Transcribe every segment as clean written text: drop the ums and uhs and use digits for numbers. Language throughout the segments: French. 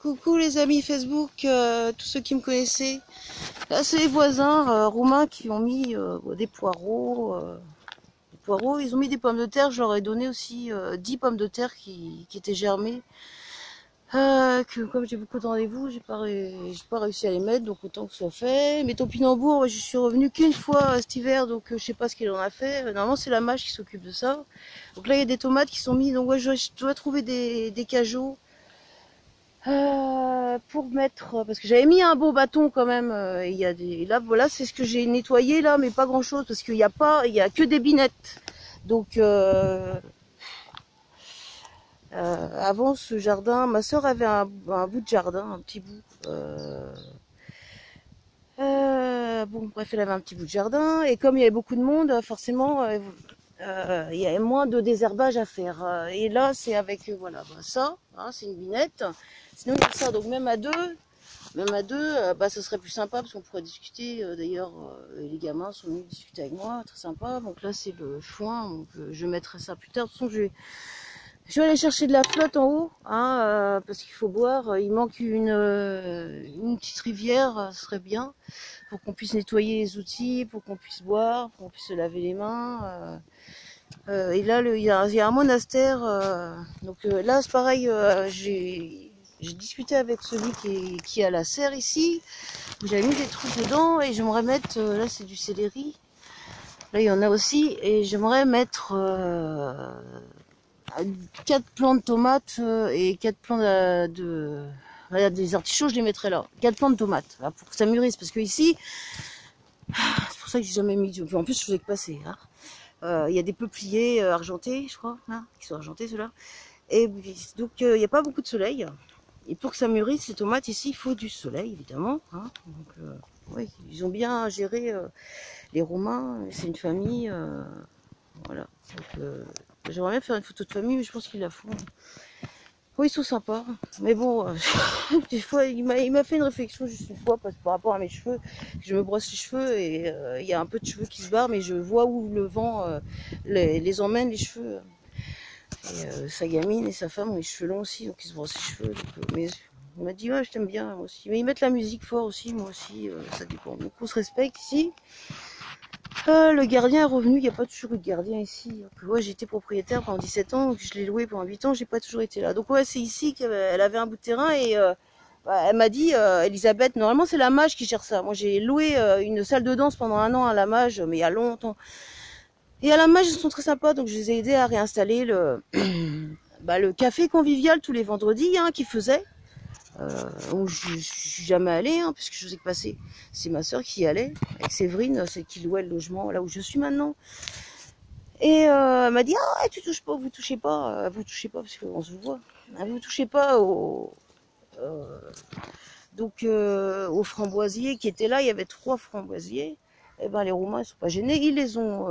Coucou les amis Facebook, tous ceux qui me connaissaient. Là c'est les voisins roumains qui ont mis des poireaux. Ils ont mis des pommes de terre, je leur ai donné aussi 10 pommes de terre qui étaient germées. Que comme j'ai beaucoup de rendez-vous, j'ai pas réussi à les mettre, donc autant que ce soit fait. Mes topinambours, je suis revenue qu'une fois cet hiver, donc je sais pas ce qu'il en a fait. Normalement c'est la mâche qui s'occupe de ça. Donc là il y a des tomates qui sont mises, donc ouais, je dois trouver des cajots. Pour mettre, parce que j'avais mis un beau bâton quand même, il y a des, là voilà c'est ce que j'ai nettoyé là, mais pas grand chose parce qu'il y a que des binettes. Donc avant ce jardin, ma soeur avait un bout de jardin, un petit bout. Bon bref, elle avait un petit bout de jardin et comme il y avait beaucoup de monde, forcément il y avait moins de désherbage à faire. Et là c'est avec voilà ça, hein, c'est une binette. Sinon il y a ça, donc même à deux, ça serait plus sympa parce qu'on pourrait discuter. D'ailleurs, les gamins sont venus discuter avec moi, très sympa. Donc là, c'est le foin, donc je mettrai ça plus tard. De toute façon, je vais aller chercher de la flotte en haut, hein, parce qu'il faut boire. Il manque une petite rivière, ce serait bien, pour qu'on puisse nettoyer les outils, pour qu'on puisse boire, pour qu'on puisse se laver les mains. Et là, il y a un monastère. Donc là, c'est pareil, j'ai discuté avec celui qui a la serre ici, où j'avais mis des trucs dedans, et j'aimerais mettre, là c'est du céleri, là il y en a aussi, et j'aimerais mettre 4 plants de tomates et 4 plants des artichauts, je les mettrais là, 4 plants de tomates, là, pour que ça mûrisse, parce que ici, c'est pour ça que j'ai jamais mis, en plus je faisais que passer, hein. Il y a des peupliers argentés, je crois, hein, qui sont argentés ceux-là, et donc il n'y a pas beaucoup de soleil. Et pour que ça mûrisse, les tomates ici, il faut du soleil, évidemment. Hein. Donc, oui, ils ont bien géré les Romains. C'est une famille. Voilà. J'aimerais bien faire une photo de famille, mais je pense qu'ils la font. Oui, ils sont sympas. Mais bon, des fois, il m'a fait une réflexion juste une fois par rapport à mes cheveux. Je me brosse les cheveux et il y a un peu de cheveux qui se barrent, mais je vois où le vent les emmène, les cheveux. Et sa gamine et sa femme ont les cheveux longs aussi, donc ils se brossent les cheveux. Donc, mais il m'a dit ouais, je t'aime bien moi aussi. Mais ils mettent la musique fort aussi, moi aussi, ça dépend. Donc on se respecte ici. Le gardien est revenu, il n'y a pas toujours eu de gardien ici. Ouais, j'étais propriétaire pendant 17 ans, donc je l'ai loué pendant 8 ans, j'ai pas toujours été là. Donc ouais, c'est ici qu'elle avait un bout de terrain et elle m'a dit, Elisabeth, normalement c'est la mage qui gère ça. Moi j'ai loué une salle de danse pendant 1 an à la mage, mais il y a longtemps. Et à la mage, ils sont très sympas, donc je les ai aidés à réinstaller le café convivial tous les vendredis, hein, qu'ils faisaient. Où je suis jamais allée, hein, puisque je sais que passer. C'est ma soeur qui y allait, avec Séverine, c'est qui louait le logement là où je suis maintenant. Et elle m'a dit, ah ouais, tu touches pas, vous touchez pas, parce qu'on se voit. Vous touchez pas aux framboisiers qui étaient là, il y avait 3 framboisiers. Eh ben les Roumains ils sont pas gênés, ils les ont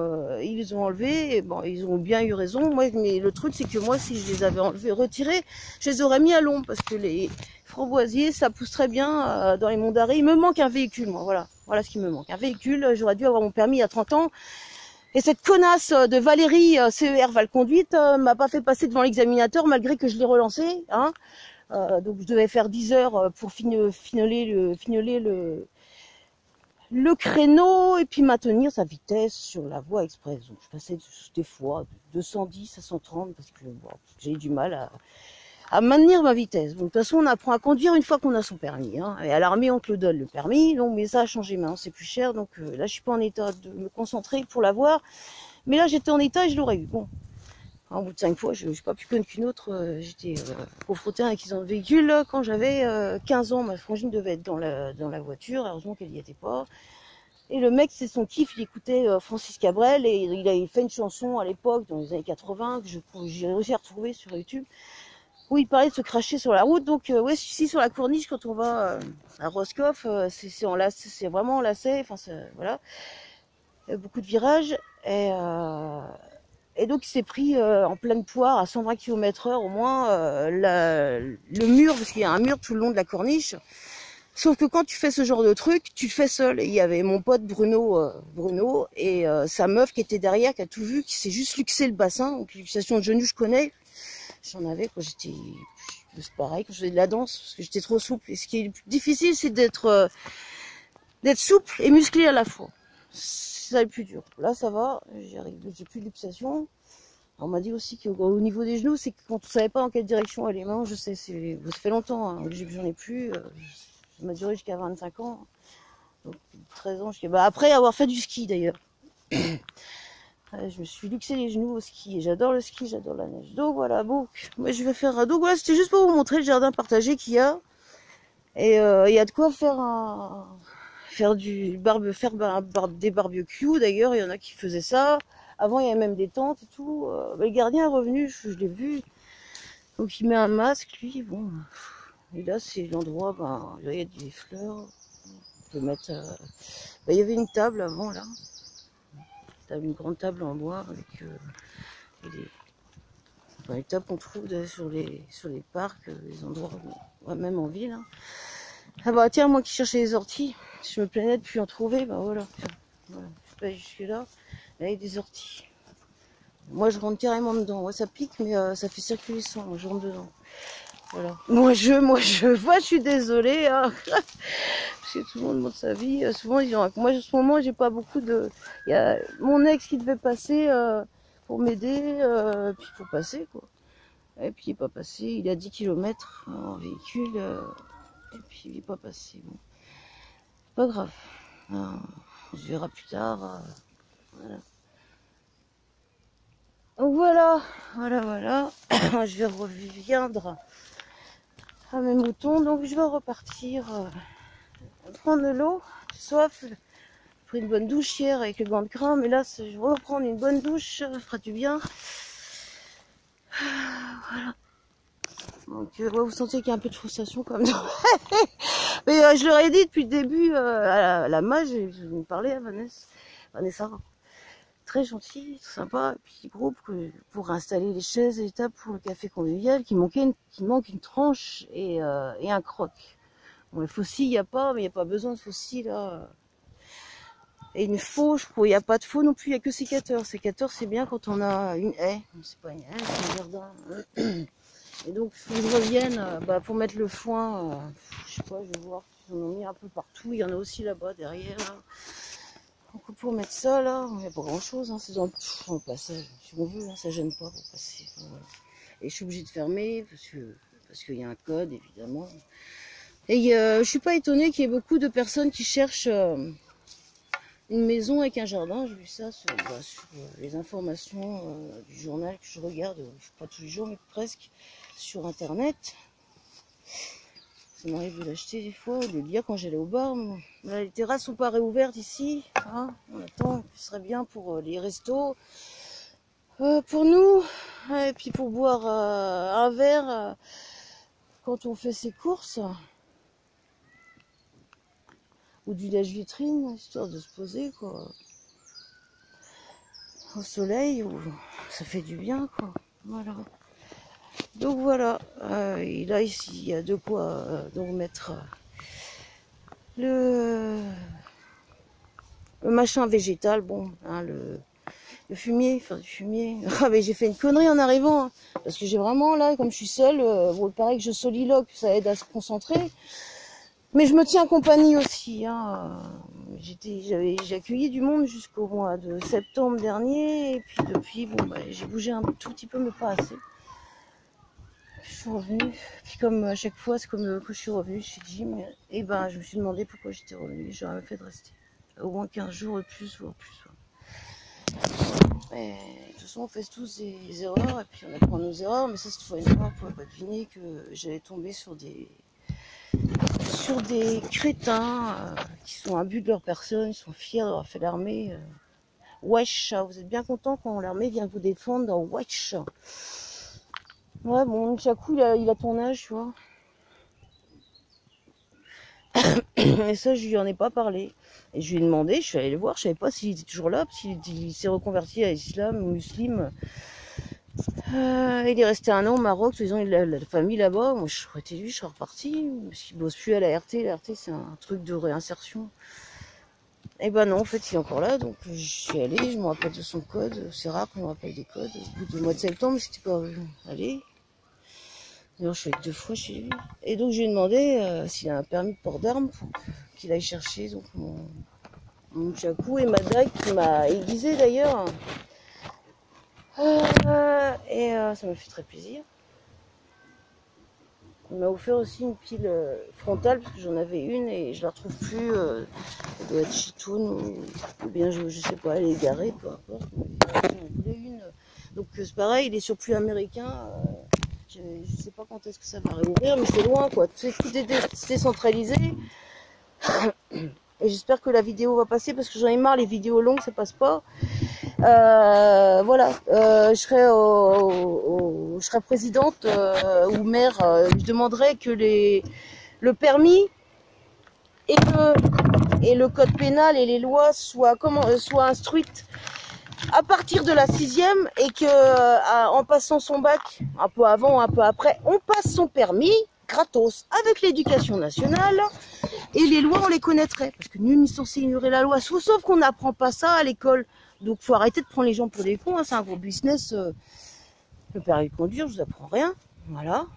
enlevés, et bon ils ont bien eu raison. Moi, mais le truc c'est que moi si je les avais enlevés, retirés, je les aurais mis à l'ombre parce que les framboisiers ça pousse très bien dans les monts d'arrêt. Il me manque un véhicule, moi, voilà ce qui me manque, un véhicule. J'aurais dû avoir mon permis il y a 30 ans. Et cette connasse de Valérie CER Valconduite m'a pas fait passer devant l'examinateur malgré que je l'ai relancé, hein. Donc je devais faire 10 heures pour fignoler le créneau et puis maintenir sa vitesse sur la voie express. Donc je passais des fois de 210 à 130 parce que bon, j'ai eu du mal à maintenir ma vitesse. Donc de toute façon on apprend à conduire une fois qu'on a son permis, hein. Et à l'armée on te le donne le permis, donc mais ça a changé maintenant, c'est plus cher. Donc là je suis pas en état de me concentrer pour l'avoir, mais là j'étais en état et je l'aurais eu. Bon, en bout de 5 fois, je n'ai pas pu qu'une autre. J'étais confrontée à un accident de véhicule quand j'avais 15 ans. Ma frangine devait être dans la voiture. Heureusement qu'elle n'y était pas. Et le mec, c'est son kiff. Il écoutait Francis Cabrel et il avait fait une chanson à l'époque, dans les années 80, que j'ai réussi à retrouver sur YouTube, où il parlait de se cracher sur la route. Donc, ouais, ici sur la Corniche, quand on va à Roscoff, c'est vraiment lacet. Enfin, voilà. Il y a beaucoup de virages. Et donc il s'est pris en pleine poire à 120 km/h au moins le mur, parce qu'il y a un mur tout le long de la corniche. Sauf que quand tu fais ce genre de truc, tu le fais seul. Et il y avait mon pote Bruno et sa meuf qui était derrière, qui a tout vu, qui s'est juste luxé le bassin. Donc luxation de genoux, je connais. J'en avais quand j'étais C'est pareil quand je faisais de la danse, parce que j'étais trop souple. Et ce qui est le plus difficile, c'est d'être souple et musclé à la fois. C'est ça le plus dur. Là, ça va, j'ai plus de luxation. On m'a dit aussi qu'au niveau des genoux, c'est que quand on savait pas en quelle direction aller. Maintenant, je sais, ça fait longtemps hein, que j'en ai plus. Ça m'a duré jusqu'à 25 ans. Donc, 13 ans, après avoir fait du ski d'ailleurs. Je me suis luxé les genoux au ski. J'adore le ski, j'adore la neige. Donc voilà, bon, moi je vais faire. Donc voilà, c'était juste pour vous montrer le jardin partagé qu'il y a. Et il y a de quoi faire des barbecues. D'ailleurs, il y en a qui faisaient ça. Avant, il y avait même des tentes et tout. Le gardien est revenu, je l'ai vu. Donc il met un masque, lui. Bon, et là c'est l'endroit. Il y a des fleurs. On peut mettre. Il y avait une table avant là. Une grande table en bois avec les tables qu'on trouve sur les parcs, les endroits, même en ville. Hein. Ah bah tiens, moi qui cherchais les orties, je me plaignais de plus en trouver, bah voilà. Voilà. Je suis pas jusque là, il y a des orties. Moi je rentre carrément dedans, ouais, ça pique mais ça fait circuler le sang, moi je rentre dedans. Voilà. Moi je suis désolée, hein. Parce que tout le monde montre sa vie. Souvent ils ont... Moi en ce moment j'ai pas beaucoup de. Il y a mon ex qui devait passer pour m'aider, puis pour passer quoi. Et puis il est pas passé, il a 10 km en véhicule, et puis il est pas passé. Bon. Pas grave. On se verra plus tard. Voilà. Donc voilà. Je vais reviendre à mes moutons, donc je vais repartir prendre de l'eau. J'ai soif. J'ai pris une bonne douche hier avec le gant de crin, mais là je vais reprendre une bonne douche, ça fera du bien. Voilà. Donc ouais, vous sentez qu'il y a un peu de frustration comme ça. Mais je leur ai dit depuis le début à la mage, je me parlais à Vanessa. Très gentil, très sympa, et puis groupe pour installer les chaises et les tables pour le café convivial, qu'il manque une tranche et un croc. Bon, les faucilles, il n'y a pas, mais il n'y a pas besoin de faucilles là. Et une faux, je crois, il n'y a pas de faux non plus, il n'y a que sécateur. Sécateur, c'est bien quand on a une haie, c'est pas une haie, c'est un jardin. Et donc, il faut que je revienne pour mettre le foin, je sais pas, je vais voir, ils en ont mis un peu partout, il y en a aussi là-bas derrière. Là. Donc pour mettre ça là, il n'y a pas grand chose, hein, c'est dans le passage. Si on veut, hein, ça gêne pas pour passer. Voilà. Et je suis obligée de fermer parce qu'il y a un code évidemment. Et je suis pas étonnée qu'il y ait beaucoup de personnes qui cherchent une maison avec un jardin. J'ai vu ça sur les informations du journal que je regarde, pas tous les jours mais presque, sur internet. Ça m'arrive de l'acheter des fois, de le lire quand j'allais au bar. Là, les terrasses sont pas réouvertes ici. Hein, on attend, ce serait bien pour les restos. Pour nous, et puis pour boire un verre quand on fait ses courses. Ou du lèche-vitrine, histoire de se poser, quoi. Au soleil, ça fait du bien, quoi. Voilà. Donc voilà, et là ici il y a de quoi donc mettre le machin végétal, bon, hein, le fumier, faire du fumier. Ah mais j'ai fait une connerie en arrivant, hein, parce que j'ai vraiment là, comme je suis seule, bon, il paraît que je soliloque, ça aide à se concentrer, mais je me tiens compagnie aussi. Hein. J'ai accueilli du monde jusqu'au mois de septembre dernier, et puis depuis, bon, j'ai bougé un tout petit peu, mais pas assez. Je suis revenue, puis comme à chaque fois, c'est comme quand je suis revenue chez Jim, et je me suis demandé pourquoi j'étais revenue. J'aurais même fait de rester au moins 15 jours et plus, voire plus. Mais de toute façon, on fait tous des erreurs, et puis on apprend nos erreurs, mais ça, cette fois, une fois, on ne pouvait pas deviner que j'allais tomber sur des crétins qui sont imbus de leur personne, ils sont fiers d'avoir fait l'armée. Wesh, vous êtes bien content quand l'armée vient vous défendre dans Wesh. Ouais, bon, Chakou, il a ton âge, tu vois. Et ça, je lui en ai pas parlé. Et je lui ai demandé, je suis allée le voir, je savais pas s'il était toujours là, parce qu'il s'est reconverti à l'islam ou musulman. Il est resté 1 an au Maroc, tous les ans il a la famille là-bas. Moi, je serais été lui, je serais reparti, parce qu'il bosse plus à la RT. La RT, c'est un truc de réinsertion. Et non, en fait, il est encore là, donc je suis allée, je me rappelle de son code. C'est rare qu'on me rappelle des codes. Au bout du mois de septembre, j'étais pas allée. D'ailleurs, je suis allée 2 fois chez lui. Et donc, je lui ai demandé s'il a un permis de port d'armes pour qu'il aille chercher donc, mon chakou et ma dague qui m'a aiguisé d'ailleurs. Ça m'a fait très plaisir. Il m'a offert aussi une pile frontale parce que j'en avais une et je la retrouve plus. Elle doit être chez Toon ou bien je sais pas, elle est garée, peu importe. J'en voulais une. Donc c'est pareil, il est surplus américain. Je sais pas quand est-ce que ça va réouvrir, mais c'est loin quoi. Tout est décentralisé. Et j'espère que la vidéo va passer parce que j'en ai marre, les vidéos longues ça passe pas. Voilà, je serais présidente ou maire, je demanderais que le permis et le code pénal et les lois soient instruites à partir de la 6e et que en passant son bac, un peu avant, un peu après, on passe son permis gratos avec l'éducation nationale et les lois on les connaîtrait parce que nul n'est censé ignorer la loi, sauf qu'on n'apprend pas ça à l'école. Donc faut arrêter de prendre les gens pour des cons, hein, c'est un gros business. Le permis de conduire, je vous apprends rien. Voilà.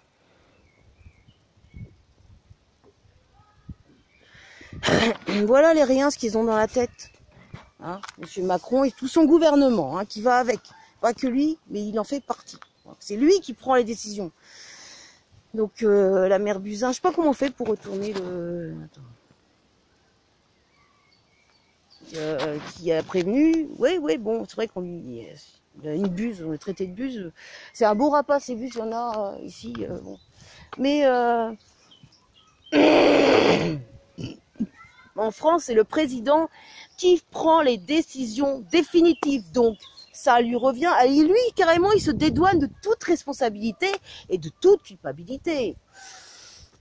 Voilà les riens, ce qu'ils ont dans la tête. Hein, Monsieur Macron et tout son gouvernement hein, qui va avec. Pas que lui, mais il en fait partie. C'est lui qui prend les décisions. Donc la mère Buzyn, je sais pas comment on fait pour retourner le... qui a prévenu. Oui, bon, c'est vrai qu'on lui... Il a une buse, on l'a traité de buse. C'est un beau rapace, ces buses, il y en a ici. Bon. Mais en France, c'est le président qui prend les décisions définitives. Donc, ça lui revient. Et lui, carrément, il se dédouane de toute responsabilité et de toute culpabilité.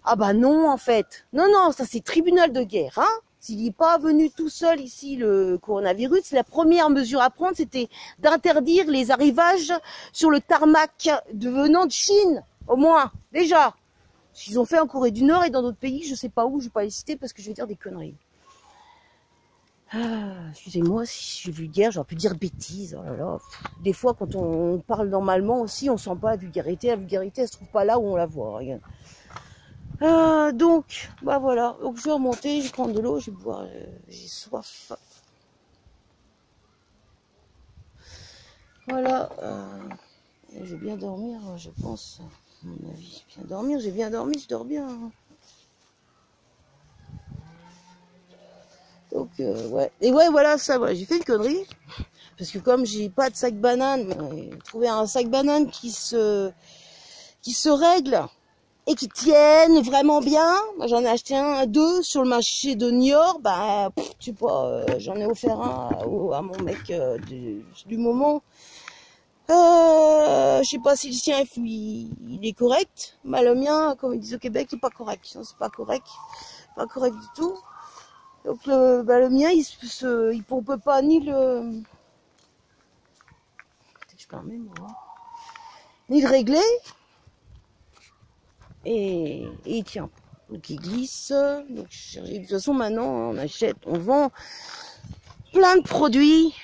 Ah bah non, en fait. Non, ça c'est tribunal de guerre. Hein. S'il n'est pas venu tout seul ici, le coronavirus, la première mesure à prendre, c'était d'interdire les arrivages sur le tarmac venant de Chine, au moins, déjà. Ce qu'ils ont fait en Corée du Nord et dans d'autres pays, je ne sais pas où, je ne vais pas les citer parce que je vais dire des conneries. Excusez-moi si je suis vulgaire, j'aurais pu dire bêtises. Oh là là. Des fois, quand on parle normalement aussi, on sent pas la vulgarité. La vulgarité, elle se trouve pas là où on la voit. Regarde. Donc, bah voilà. Donc je vais remonter, je vais prendre de l'eau, je vais boire. J'ai soif. Voilà. Je vais bien dormir, je pense. À mon avis, bien dormir. J'ai bien dormi, je dors bien. Donc, ouais. Et ouais, voilà, ça, voilà. J'ai fait une connerie. Parce que comme j'ai pas de sac banane, j'ai trouvé un sac banane qui se règle et qui tienne vraiment bien. Moi, j'en ai acheté deux sur le marché de Niort. Bah, je sais pas, j'en ai offert un à mon mec du moment. Je sais pas si le sien il est correct. Bah, le mien, comme ils disent au Québec, il est pas correct. C'est pas correct. Pas correct du tout. Donc le mien, il pompe pas ni le... Je permets moi. Ni le régler. Et il tient pas. Donc il glisse. Donc, de toute façon maintenant, on achète, on vend plein de produits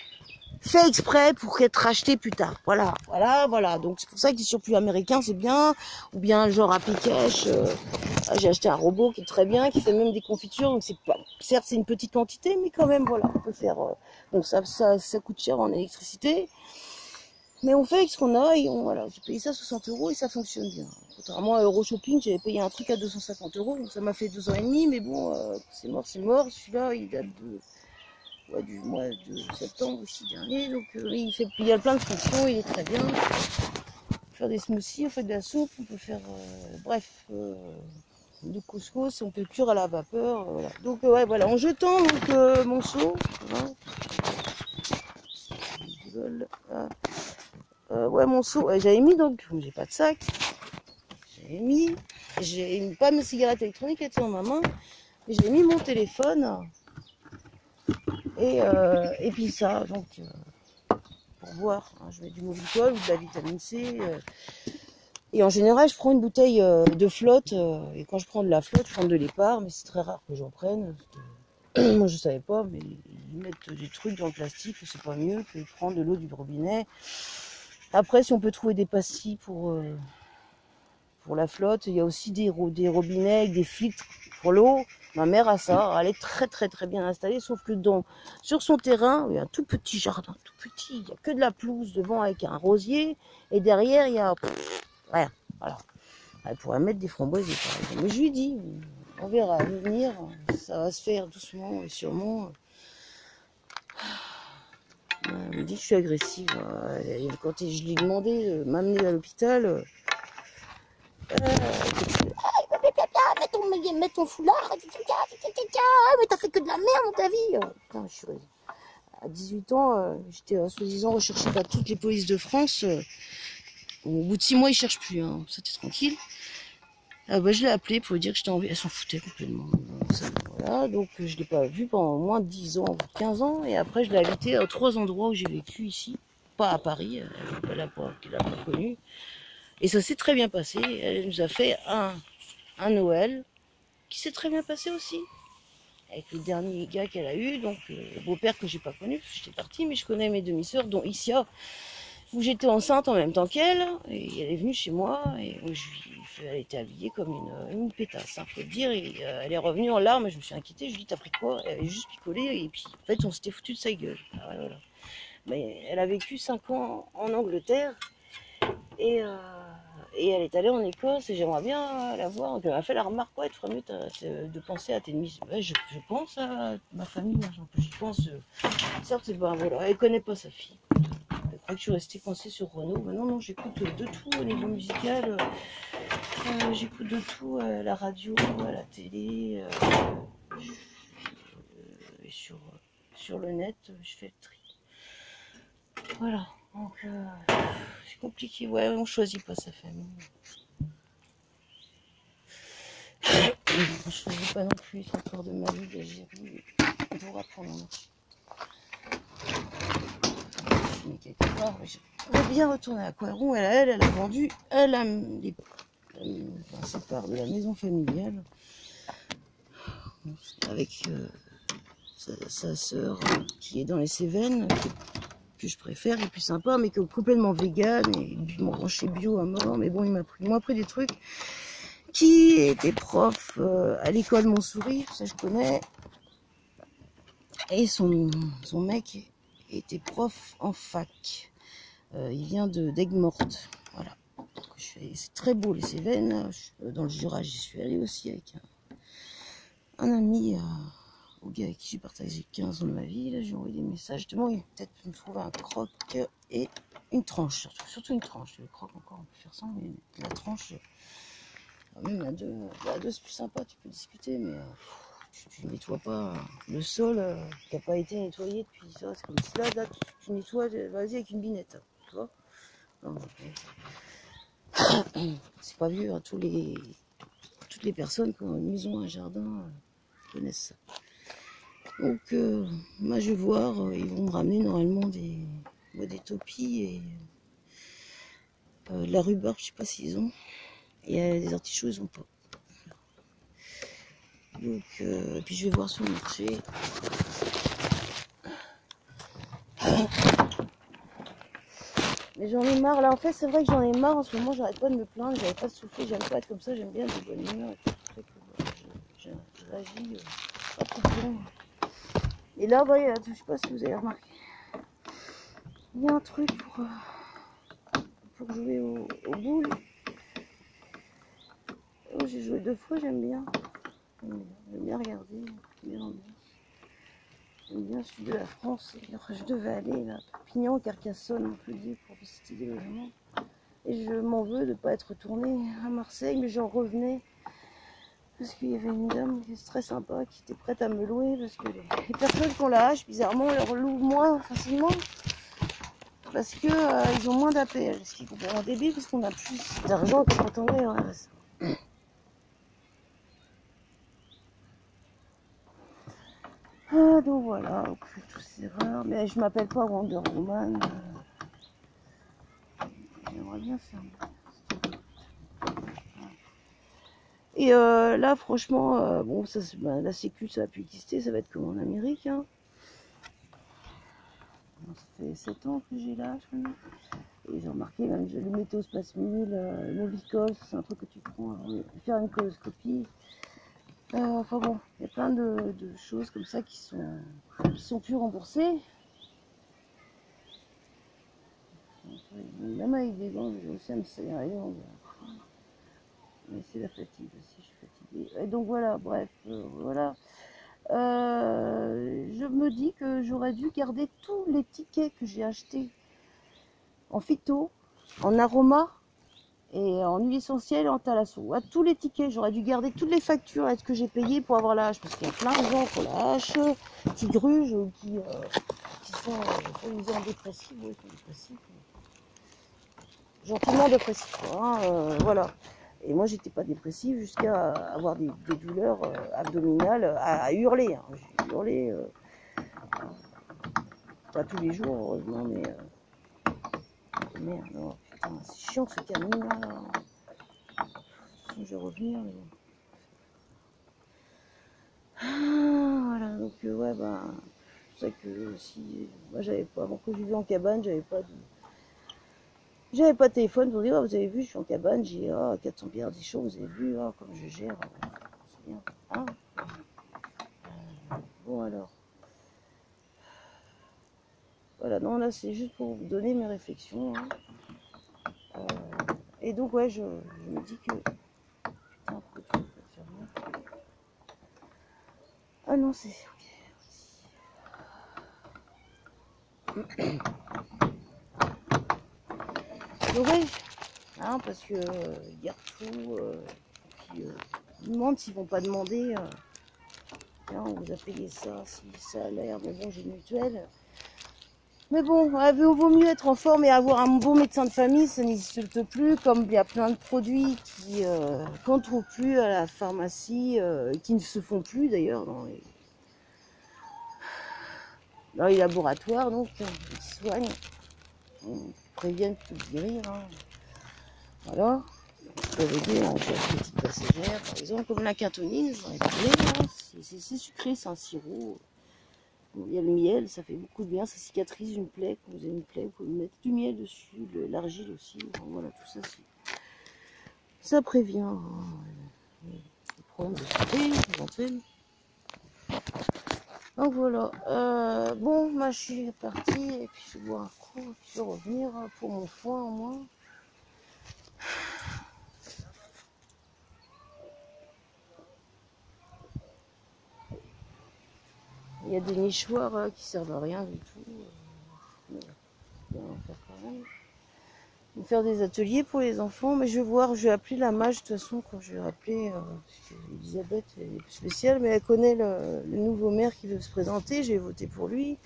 faits exprès pour être achetés plus tard. Voilà. Donc c'est pour ça que les surplus américains, c'est bien. Ou bien genre à Pikash, j'ai acheté un robot qui est très bien, qui fait même des confitures. Donc c'est pas, certes c'est une petite quantité, mais quand même voilà, on peut faire. Donc ça coûte cher en électricité. Mais on fait avec ce qu'on a et voilà, j'ai payé ça 60 € et ça fonctionne bien. Contrairement à Euroshopping, j'avais payé un truc à 250 €, donc ça m'a fait 2 ans et demi, mais bon, c'est mort. Celui-là, il date du mois de septembre aussi dernier, donc il y a plein de fonctions, il est très bien. On peut faire des smoothies, on fait de la soupe, on peut faire, du couscous, on peut cuire à la vapeur, voilà. Donc ouais, voilà, en jetant donc, mon seau, hein. Ouais, mon seau, j'avais mis donc, j'ai pas de sac, j'ai pas mes cigarettes électroniques qui étaient dans ma main, mais j'ai mis mon téléphone et puis ça, donc pour boire, hein, je mets du Movicol ou de la vitamine C, et en général je prends une bouteille de flotte, et quand je prends de la flotte, je prends de l'épar, mais c'est très rare que j'en prenne. Moi je savais pas, mais ils mettent des trucs dans le plastique, c'est pas mieux que de prendre de l'eau du robinet. Après, si on peut trouver des pastilles pour pour la flotte. Il y a aussi des robinets avec des filtres pour l'eau. Ma mère a ça, elle est très bien installée, sauf que sur son terrain, il y a un tout petit jardin, tout petit, il n'y a que de la pelouse devant avec un rosier, et derrière, il y a rien. Voilà. Elle pourrait mettre des framboisiers, par exemple. Mais je lui dis, on verra à l'avenir, ça va se faire doucement et sûrement. Elle me dit que je suis agressive. Quand je lui ai demandé de m'amener à l'hôpital, mets ton foulard, mais t'as fait que de la merde dans ta vie. Putain, à 18 ans, j'étais soi-disant recherchée par toutes les polices de France. Au bout de 6 mois, ils cherchent plus, hein. C'était tranquille. Ah bah, je l'ai appelée pour lui dire que j'étais envie. Elle s'en foutait complètement. Voilà, donc je l'ai pas vue pendant moins de 10 ans, 15 ans. Et après, je l'ai invitée à 3 endroits où j'ai vécu ici. Pas à Paris, elle l'a pas connu. Et ça s'est très bien passé. Elle nous a fait un Noël qui s'est très bien passé aussi. Avec le dernier gars qu'elle a eu, donc le beau-père que j'ai pas connu, parce que j'étais partie, mais je connais mes demi-sœurs, dont Isia, où j'étais enceinte en même temps qu'elle, et elle est venue chez moi, et elle était habillée comme une pétasse, hein, faut le dire, et elle est revenue en larmes, je me suis inquiétée, je lui ai dit t'as pris quoi? Elle avait juste picolé, et puis en fait on s'était foutu de sa gueule. Ah, voilà. Mais elle a vécu 5 ans en Angleterre, et elle est allée en Écosse, et j'aimerais bien la voir. Donc elle m'a fait la remarque, ouais, tu ferais mieux de penser à tes demi. Ouais, je pense à ma famille, j'y pense. Certes, voilà, elle connaît pas sa fille. Je crois que je suis restée coincée sur Renault. Mais non, j'écoute de tout au niveau musical. J'écoute de tout à la radio, à la télé, et sur le net, je fais le tri. Voilà, donc c'est compliqué. Ouais, on choisit pas sa famille. Je choisis pas non plus 5 heures de ma vie d'Algérie pour apprendre à marcher. Mais quelque part, j'aimerais bien retourner à Coiron. Elle a vendu, ses parts de la maison familiale avec sa sœur qui est dans les Cévennes, que je préfère, qui est plus sympa, mais qui est complètement végane et branché bio à mort. Mais bon, ils m'ont appris des trucs. Qui était prof à l'école Montsouris, ça je connais. Et son mec était prof en fac. Il vient d'Aigues-Mortes. Voilà. C'est très beau les Cévennes. Dans le Jura, j'y suis allée aussi avec un ami au gars avec qui j'ai partagé 15 ans de ma vie. Là, j'ai envoyé des messages. Justement, il peut-être me trouver un croc et une tranche. Surtout une tranche. Le croc encore, on peut faire ça, mais la tranche. Même la 2, c'est plus sympa, tu peux discuter, mais tu nettoies pas le sol qui n'a pas été nettoyé depuis ça. C'est comme si là tu nettoies, vas-y avec une binette, tu vois. C'est pas vieux, hein, toutes les personnes qui ont une maison, un jardin, connaissent ça. Donc, moi je vais voir, ils vont me ramener normalement des topis et de la rhubarbe, je sais pas s'ils ont. Et des artichauts, ils ont pas. Donc, puis je vais voir sur le marché. Mais j'en ai marre, là en fait c'est vrai que j'en ai marre en ce moment, j'arrête pas de me plaindre, j'arrête pas de souffler, j'aime pas être comme ça, j'aime bien de bonne humeur et tout. Je réagis pas trop bien. Et là, voyez, je sais pas si vous avez remarqué, il y a un truc pour jouer au boules. Oh, j'ai joué 2 fois, j'aime bien. J'aime bien regarder, bien l'ambiance. J'aime bien le sud de la France. Je devais aller là, Perpignan, Carcassonne, Montpellier pour visiter des logements. Et je m'en veux de ne pas être retournée à Marseille, mais j'en revenais parce qu'il y avait une dame qui est très sympa, qui était prête à me louer, parce que les personnes qui ont la hache, bizarrement, leur louent moins facilement, parce que ils ont moins d'APL, ce qui est complètement débile, parce qu'on a plus d'argent que quand on est en RSA. Ah, donc voilà, tous ces erreurs, mais je m'appelle pas Wonder Woman. J'aimerais bien faire. Et là, franchement, bon, ça, la sécu, ça a pu exister, ça va être comme en Amérique. Hein. Ça fait 7 ans que j'ai l'âge. Et j'ai remarqué, même le météospasmule, le Movicol, c'est un truc que tu prends avant de faire une coloscopie. Enfin bon, il y a plein de choses comme ça qui sont plus remboursées. Même avec des gants, j'ai aussi à me serrer les jambes. Mais c'est la fatigue aussi, je suis fatiguée. Et donc voilà, bref, voilà. Je me dis que j'aurais dû garder tous les tickets que j'ai achetés en phyto, en aroma et en huile essentielle et en thalasso. À tous les tickets, j'aurais dû garder toutes les factures à ce que j'ai payé pour avoir la hache. Parce qu'il y a plein de gens qui ont la hache, qui grugent ou qui sont soi-disant dépressifs. Oui, dépressifs. Gentiment dépressifs, quoi, hein, voilà. Et moi, j'étais pas dépressive jusqu'à avoir des douleurs abdominales à hurler. Hein. J'ai hurlé, pas tous les jours, heureusement, mais merde, non, putain, c'est chiant ce camion là. Je vais revenir, mais bon. Ah, voilà, donc ouais, bah, c'est ça que si moi j'avais pas, avant que je vivais en cabane, j'avais pas de téléphone pour dire, oh, vous avez vu, je suis en cabane, j'ai 400 bières 10 chaud, vous avez vu, comme je gère, c'est bien. Hein, bon alors. Voilà, non, là c'est juste pour vous donner mes réflexions. Hein. Et donc, ouais, je me dis que. Putain, pourquoi tu peux pas faire mieux? Ah non, c'est. Ok. Donc, ouais, hein, parce que ils gardent tout. Puis, ils demandent s'ils vont pas demander. Tiens, on vous a payé ça, si ça a l'air. Mais bon, j'ai une mutuelle. Mais bon, il vaut mieux être en forme et avoir un bon médecin de famille, ça n'existe plus, comme il y a plein de produits qu'on ne trouve plus à la pharmacie, qui ne se font plus d'ailleurs dans les laboratoires, donc ils soignent, ils préviennent tout guérir. Hein. Voilà, ils peuvent aider en diabétique passagère, par exemple, comme la quintonine, j'en ai parlé, hein. C'est sucré, c'est un sirop. Il y a le miel, ça fait beaucoup de bien, ça cicatrise une plaie. Quand vous avez une plaie, vous pouvez mettre du miel dessus, de l'argile aussi. Enfin, voilà, tout ça, ça prévient hein, les problèmes de santé éventuels. Donc voilà. Bon, moi je suis partie et puis je bois un coup et puis je vais revenir pour mon foin au moins. Il y a des nichoirs qui servent à rien du tout. On va faire quand même. Faire des ateliers pour les enfants, mais je vais voir, je vais appeler la mage de toute façon quand je vais appeler, parce que Elisabeth elle est spéciale, mais elle connaît le nouveau maire qui veut se présenter, j'ai voté pour lui,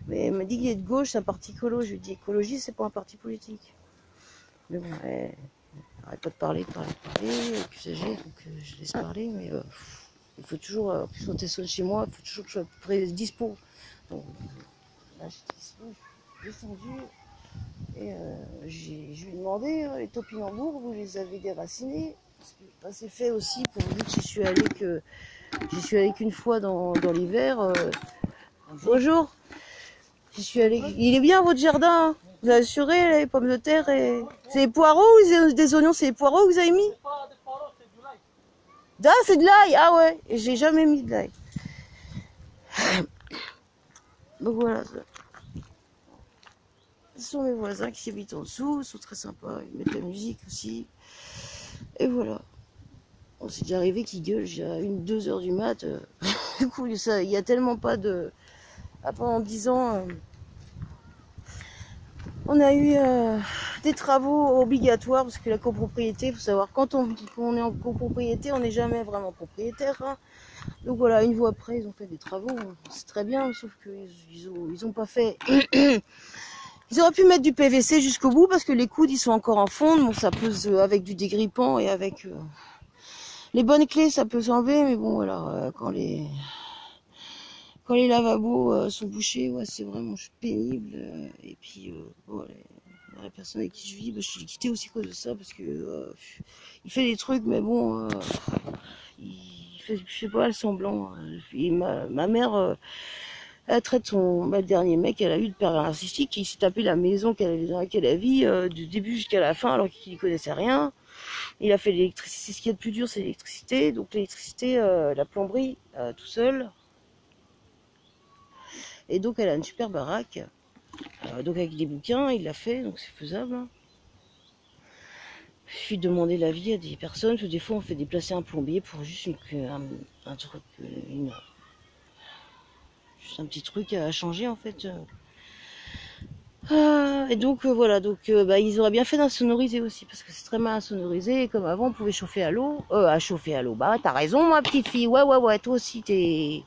mais elle m'a dit qu'il est de gauche, c'est un parti écolo, je lui ai dit écologie c'est pas un parti politique. Mais bon, elle arrête pas de parler, et puis c'est âgé, donc je laisse parler, mais il faut toujours, plus quand elle sonne chez moi, il faut toujours que je sois près dispo. Donc là j'ai descendu. Et je lui ai demandé, les topinambours, vous les avez déracinés? Parce que bah, c'est fait aussi pour vous dire que j'y suis allée qu'une fois dans l'hiver. Bonjour. J'y suis allée. Il est bien votre jardin, hein? Vous avez assuré les pommes de terre et. C'est des poireaux ou des oignons? C'est des poireaux que vous avez mis? Ah, c'est de l'ail. Ah ouais. Et j'ai jamais mis de l'ail. Donc voilà. Ce sont mes voisins qui habitent en dessous, ils sont très sympas, ils mettent de la musique aussi. Et voilà. On s'est déjà arrivé qu'ils gueulent, j'ai 2 heures du mat. Du coup, il n'y a tellement pas de. Pendant 10 ans, on a eu des travaux obligatoires parce que la copropriété, il faut savoir, quand on est en copropriété, on n'est jamais vraiment propriétaire. Hein. Donc voilà, une fois après, ils ont fait des travaux, c'est très bien, sauf qu'ils ont pas fait. Ils auraient pu mettre du PVC jusqu'au bout parce que les coudes ils sont encore en fonte. Bon, ça peut avec du dégrippant et avec les bonnes clés, ça peut s'enlever. Mais bon, voilà, quand les lavabos sont bouchés, ouais, c'est vraiment pénible. Et puis, bon, la personne avec qui je vis, bah, je l'ai quitté aussi à cause de ça parce que il fait des trucs, mais bon, il fait, je sais pas, le semblant. Et ma mère. Elle traite le dernier mec qu'elle a eu de pervers narcissique, qui s'est tapé la maison dans laquelle elle vit, du début jusqu'à la fin, alors qu'il n'y connaissait rien. Il a fait l'électricité. Ce qui est le plus dur, c'est l'électricité. Donc l'électricité, la plomberie, tout seul. Et donc elle a une super baraque. Donc avec des bouquins, il l'a fait, donc c'est faisable. Il suffit de demander l'avis à des personnes, parce que des fois on fait déplacer un plombier pour juste un truc, juste un petit truc à changer en fait. Et donc voilà, donc ils auraient bien fait d'insonoriser aussi, parce que c'est très mal insonorisé, et comme avant on pouvait chauffer à l'eau, chauffer à l'eau, bah t'as raison ma petite fille, ouais, toi aussi t'es,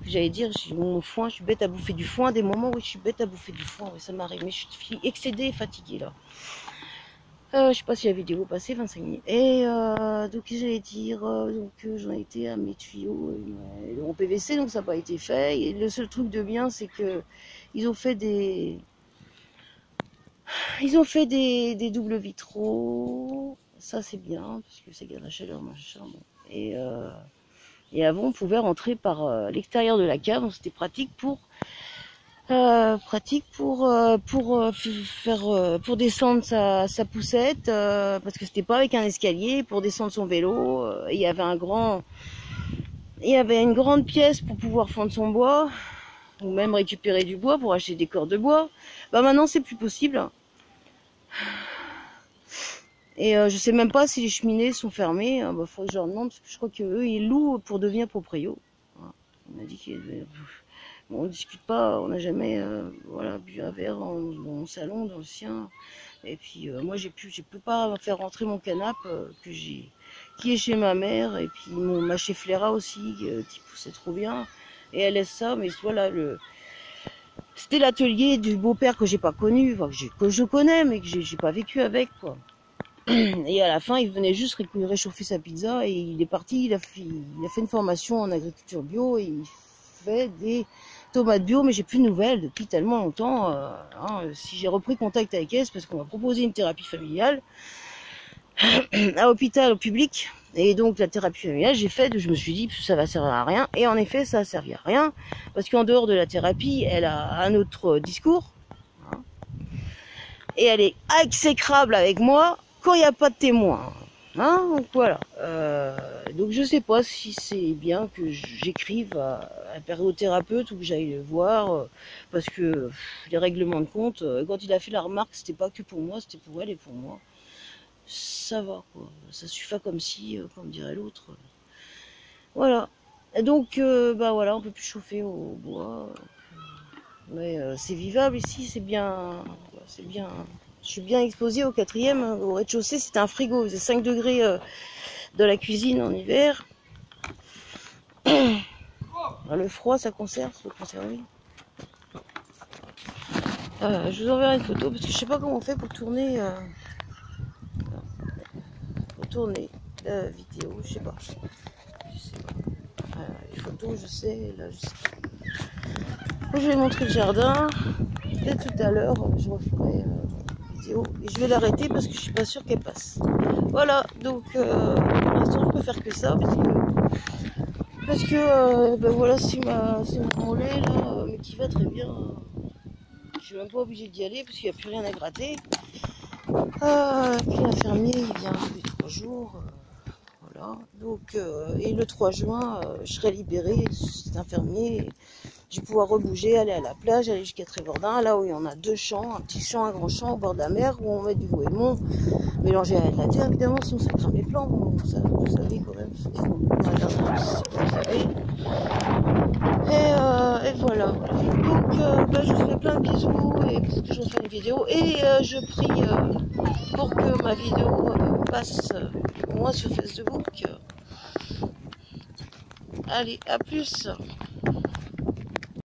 j'allais dire, mon foin, je suis bête à bouffer du foin, des moments où je suis bête à bouffer du foin, ouais, ça m'arrive, mais je suis excédée et fatiguée là. Je sais pas si la vidéo passée 25 minutes. Et donc j'allais dire, j'en étais à mes tuyaux, au PVC, donc ça n'a pas été fait. Et le seul truc de bien, c'est que ils ont fait des doubles vitraux. Ça c'est bien, parce que ça garde la chaleur, machin. Et avant on pouvait rentrer par l'extérieur de la cave, donc c'était pratique pour descendre sa poussette, parce que c'était pas avec un escalier, pour descendre son vélo. Il y avait une grande pièce pour pouvoir fendre son bois, ou même récupérer du bois pour acheter des cordes de bois. Bah maintenant c'est plus possible. Et je sais même pas si les cheminées sont fermées. Faut que je leur demande, parce que je crois qu'eux ils louent pour devenir proprio. Voilà. On m'a dit qu'il on ne discute pas, on n'a jamais bu un verre dans mon salon, dans le sien. Et puis moi je peux pas faire rentrer mon canapé qui est chez ma mère, et puis ma chefflera aussi qui poussait trop bien. Et elle laisse ça, mais voilà, c'était l'atelier du beau-père que j'ai pas connu, enfin, que je connais, mais que j'ai pas vécu avec, quoi. Et à la fin, il venait juste réchauffer sa pizza, et il est parti, il a fait une formation en agriculture bio, et il fait des tomates bio, mais j'ai plus de nouvelles depuis tellement longtemps. Si j'ai repris contact avec elle, c'est parce qu'on m'a proposé une thérapie familiale à l'hôpital, au public. Et donc la thérapie familiale, je me suis dit ça va servir à rien. Et en effet, ça a servi à rien, parce qu'en dehors de la thérapie, elle a un autre discours. Et elle est exécrable avec moi quand il n'y a pas de témoin. Donc voilà. Donc je sais pas si c'est bien que j'écrive à un péridothérapeute ou que j'aille le voir, parce que les règlements de compte, quand il a fait la remarque, c'était pas que pour moi, c'était pour elle et pour moi. Ça va, quoi. Ça suffit comme si, comme dirait l'autre. Voilà. Et donc voilà, on peut plus chauffer au bois. Mais c'est vivable ici, c'est bien. C'est bien. Je suis bien exposée au 4e, au rez-de-chaussée, c'était un frigo, il faisait 5 degrés dans la cuisine en hiver. Le froid, ça conserve, faut conserver. Je vous enverrai une photo, parce que je sais pas comment on fait pour tourner la vidéo, je sais pas. Les photos, je sais, là, je sais pas. Je vais montrer le jardin, peut-être tout à l'heure, je referai vidéo, et je vais l'arrêter parce que je suis pas sûre qu'elle passe. Voilà, donc pour l'instant je peux faire que ça, parce que voilà, c'est mon lait là, mais qui va très bien. Je suis même pas obligée d'y aller parce qu'il n'y a plus rien à gratter. Puis l'infirmier il vient tous les 3 jours. Voilà, donc et le 3 juin je serai libérée de cet infirmier. Je vais pouvoir rebouger, aller à la plage, aller jusqu'à Trévordin, là où il y en a 2 champs, un petit champ, un grand champ au bord de la mer, où on met du goémon mélangé avec la terre, évidemment, sinon ça crame les plants. Bon, ça, vous savez quand même, ceux qui font dans la jardin, vous savez. Et voilà. Donc, je vous fais plein de bisous, et parce que je refais une vidéo, et je prie pour que ma vidéo passe au moins sur Facebook. Allez, à plus.